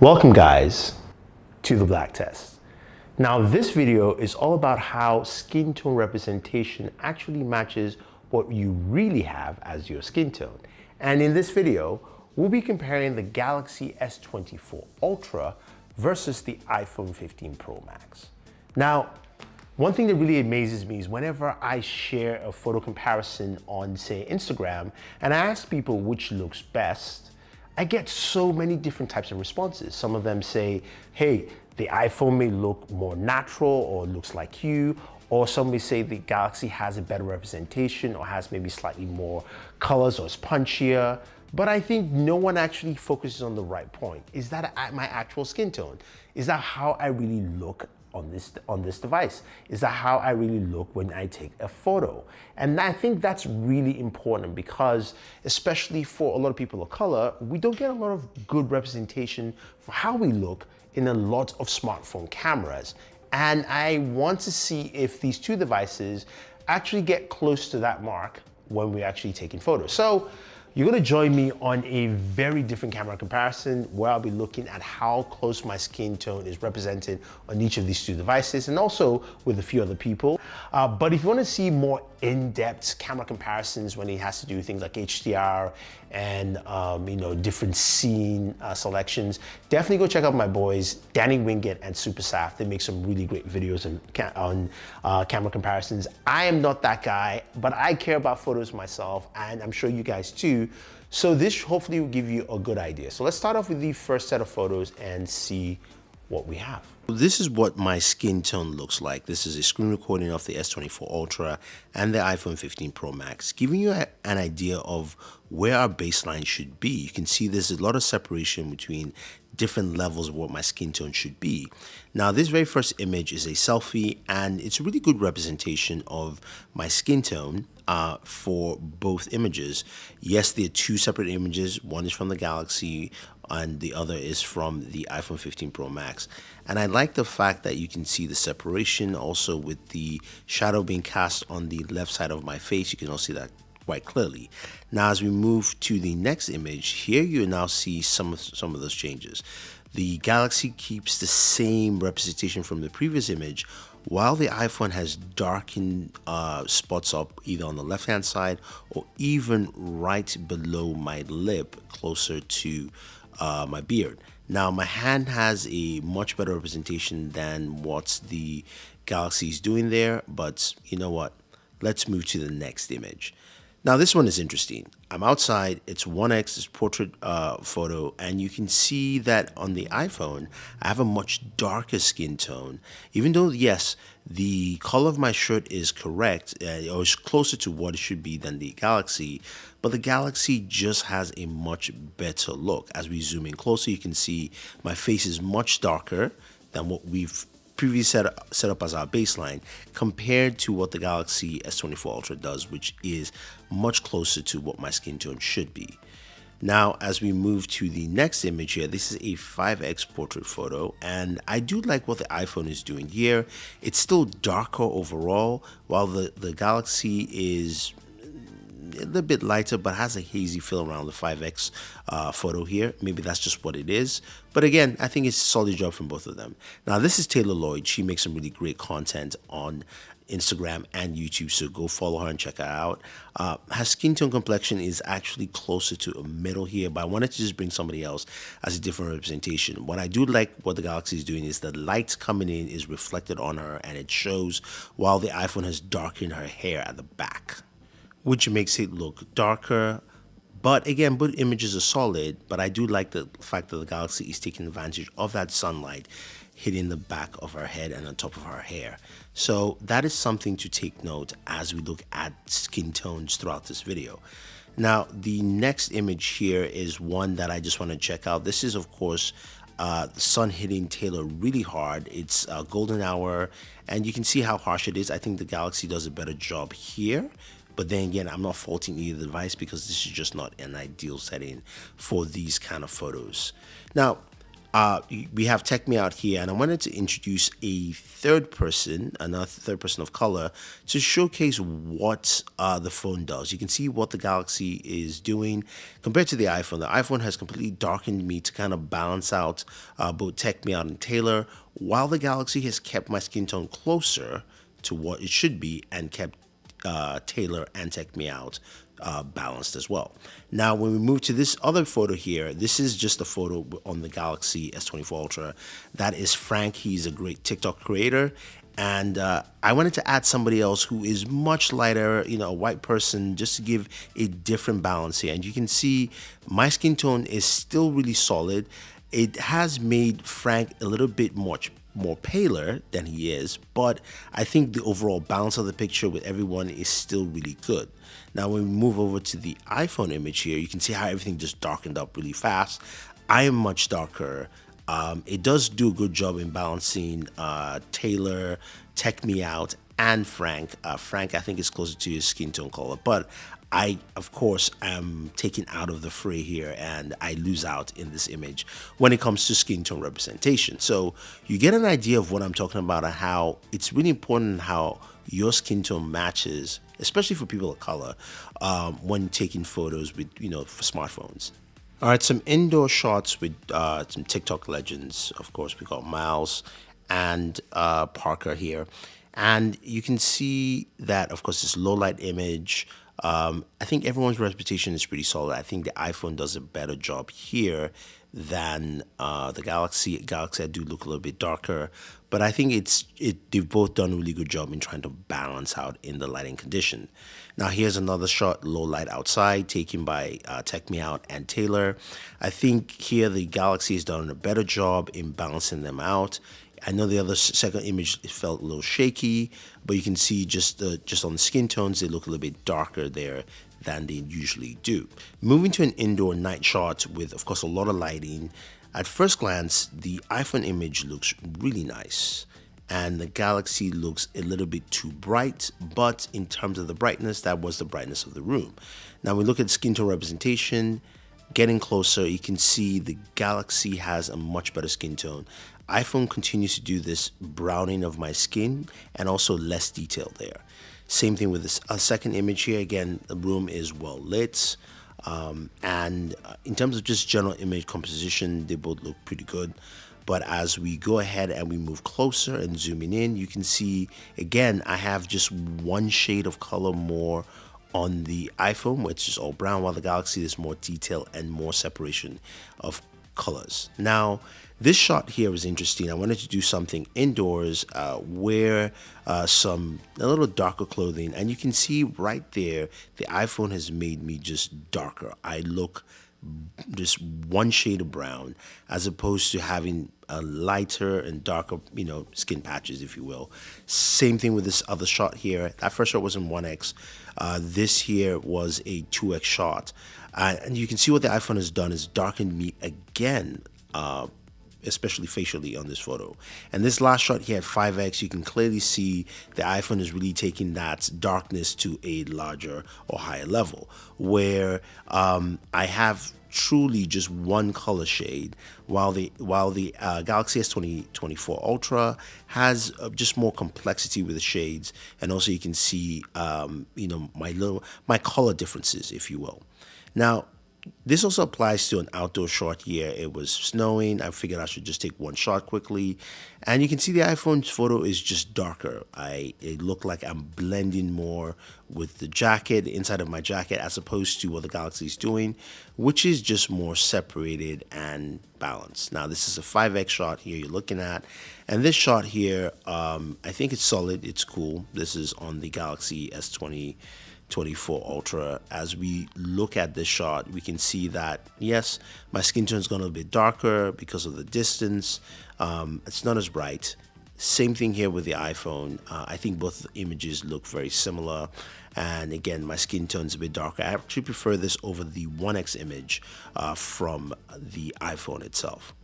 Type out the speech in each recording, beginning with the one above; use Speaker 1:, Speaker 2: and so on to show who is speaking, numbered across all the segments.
Speaker 1: Welcome guys to the black test. Now this video is all about how skin tone representation actually matches what you really have as your skin tone. And in this video, we'll be comparing the Galaxy S24 Ultra versus the iPhone 15 Pro Max. Now, one thing that really amazes me is whenever I share a photo comparison on, say, Instagram, and I ask people which looks best, I get so many different types of responses. Some of them say, hey, the iPhone may look more natural or looks like you, or some may say the Galaxy has a better representation or has maybe slightly more colors or is punchier. But I think no one actually focuses on the right point. Is that my actual skin tone? Is that how I really look on this device? Is that how I really look when I take a photo? And I think that's really important because, especially for a lot of people of color, we don't get a lot of good representation for how we look in a lot of smartphone cameras. And I want to see if these two devices actually get close to that mark when we're actually taking photos. So you're gonna join me on a very different camera comparison where I'll be looking at how close my skin tone is represented on each of these two devices and also with a few other people. But if you wanna see more in-depth camera comparisons when it has to do with things like HDR and different scene selections, definitely go check out my boys, Danny Wingate and Super Saf. They make some really great videos on camera comparisons. I am not that guy, but I care about photos myself, and I'm sure you guys too. So this hopefully will give you a good idea. So let's start off with the first set of photos and see what we have.
Speaker 2: This is what my skin tone looks like. This is a screen recording of the S24 Ultra and the iPhone 15 Pro Max, giving you an idea of where our baseline should be. You can see there's a lot of separation between different levels of what my skin tone should be. Now, this very first image is a selfie, and it's a really good representation of my skin tone for both images. Yes, there are two separate images. One is from the Galaxy and the other is from the iPhone 15 Pro Max. And I like the fact that you can see the separation also with the shadow being cast on the left side of my face. You can also see that quite clearly. Now, as we move to the next image, here you now see some of those changes. The Galaxy keeps the same representation from the previous image, while the iPhone has darkened spots up either on the left hand side or even right below my lip closer to my beard. Now, my hand has a much better representation than what the Galaxy is doing there, but you know what? Let's move to the next image. Now, this one is interesting. I'm outside, it's 1x, it's portrait photo, and you can see that on the iPhone, I have a much darker skin tone. Even though, yes, the color of my shirt is correct, or is closer to what it should be than the Galaxy, but the Galaxy just has a much better look. As we zoom in closer, you can see my face is much darker than what we've previously set up as our baseline compared to what the Galaxy S24 Ultra does, which is much closer to what my skin tone should be. Now, as we move to the next image here, this is a 5x portrait photo, and I do like what the iPhone is doing here. It's still darker overall, while the Galaxy is a little bit lighter but has a hazy feel around the 5x photo here. Maybe that's just what it is, but again, I think it's a solid job from both of them. Now, this is Taylor Lloyd. She makes some really great content on Instagram and YouTube, so go follow her and check her out. Her skin tone complexion is actually closer to a middle here, but I wanted to just bring somebody else as a different representation. What I do like what the Galaxy is doing is the light coming in is reflected on her and it shows, while the iPhone has darkened her hair at the back, which makes it look darker. But again, both images are solid, but I do like the fact that the Galaxy is taking advantage of that sunlight hitting the back of her head and on top of her hair. So that is something to take note as we look at skin tones throughout this video. Now, the next image here is one that I just want to check out. This is, of course, the sun hitting Taylor really hard. It's golden hour, and you can see how harsh it is. I think the Galaxy does a better job here. But then again, I'm not faulting either device because this is just not an ideal setting for these kind of photos. Now, we have Tech Me Out here, and I wanted to introduce a third person, another third person of color, to showcase what the phone does. You can see what the Galaxy is doing compared to the iPhone. The iPhone has completely darkened me to kind of balance out both Tech Me Out and Taylor, while the Galaxy has kept my skin tone closer to what it should be and kept Taylor and Tech Me Out balanced as well. Now, when we move to this other photo here, this is just a photo on the Galaxy S24 Ultra. That is Frank. He's a great TikTok creator. And I wanted to add somebody else who is much lighter, you know, a white person, just to give a different balance here. And you can see my skin tone is still really solid. It has made Frank a little bit more paler than he is, but I think the overall balance of the picture with everyone is still really good. Now, when we move over to the iPhone image here, you can see how everything just darkened up really fast. I am much darker. It does do a good job in balancing Taylor, Tech Me Out, and Frank. Frank, I think, is closer to his skin tone color, but I, of course, am taken out of the fray here, and I lose out in this image when it comes to skin tone representation. So you get an idea of what I'm talking about and how it's really important how your skin tone matches, especially for people of color, when taking photos with, for smartphones. All right, some indoor shots with some TikTok legends. Of course, we got Miles and Parker here. And you can see that, of course, this low light image. I think everyone's reputation is pretty solid. I think the iPhone does a better job here than the Galaxy. Galaxy, I do look a little bit darker, but I think they've both done a really good job in trying to balance out in the lighting condition. Now, here's another shot, low light outside, taken by Tech Me Out and Taylor. I think here the Galaxy has done a better job in balancing them out. I know the other second image felt a little shaky, but you can see just on the skin tones, they look a little bit darker there than they usually do. Moving to an indoor night shot with, of course, a lot of lighting. At first glance, the iPhone image looks really nice, and the Galaxy looks a little bit too bright, but in terms of the brightness, that was the brightness of the room. Now, we look at skin tone representation. Getting closer, you can see the Galaxy has a much better skin tone. iPhone continues to do this browning of my skin and also less detail there. Same thing with this second image here. Again, the room is well lit. And in terms of just general image composition, they both look pretty good. But as we go ahead and we move closer and zooming in, you can see, again, I have just one shade of color more on the iPhone, which is all brown, while the Galaxy is more detail and more separation of colors. Now, this shot here was interesting. I wanted to do something indoors, wear a little darker clothing, and you can see right there, the iPhone has made me just darker. I look just one shade of brown, as opposed to having a lighter and darker, skin patches, if you will. Same thing with this other shot here. That first shot was in 1x. This here was a 2x shot. And you can see what the iPhone has done is darkened me again, especially facially on this photo. And this last shot here at 5x, you can clearly see the iPhone is really taking that darkness to a larger or higher level, where I have truly just one color shade, while the Galaxy S24 Ultra has just more complexity with the shades, and also you can see my color differences, if you will. Now, this also applies to an outdoor shot here. It was snowing. I figured I should just take one shot quickly. And you can see the iPhone's photo is just darker. It looked like I'm blending more with the jacket, inside of my jacket, as opposed to what the Galaxy is doing, which is just more separated and balanced. Now, this is a 5x shot here you're looking at. And this shot here, I think it's solid. It's cool. This is on the Galaxy S24 Ultra. As we look at this shot, we can see that, yes, my skin tone is going to be a bit darker because of the distance. It's not as bright. Same thing here with the iPhone. I think both images look very similar. And again, my skin tone is a bit darker. I actually prefer this over the 1x image from the iPhone itself.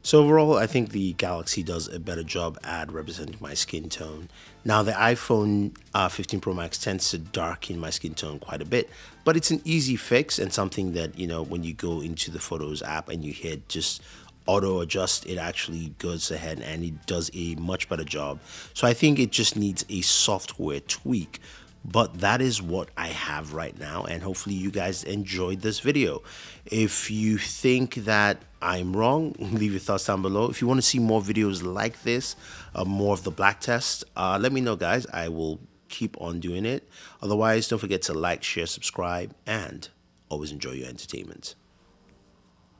Speaker 2: So overall, I think the Galaxy does a better job at representing my skin tone. Now, the iPhone 15 Pro Max tends to darken my skin tone quite a bit, but it's an easy fix and something that, when you go into the Photos app and you hit just auto adjust, it actually goes ahead and it does a much better job. So I think it just needs a software tweak. But that is what I have right now, and hopefully you guys enjoyed this video. If you think that I'm wrong, leave your thoughts down below. If you want to see more videos like this, more of the black test, let me know, guys. I will keep on doing it. Otherwise, don't forget to like, share, subscribe, and always enjoy your entertainment.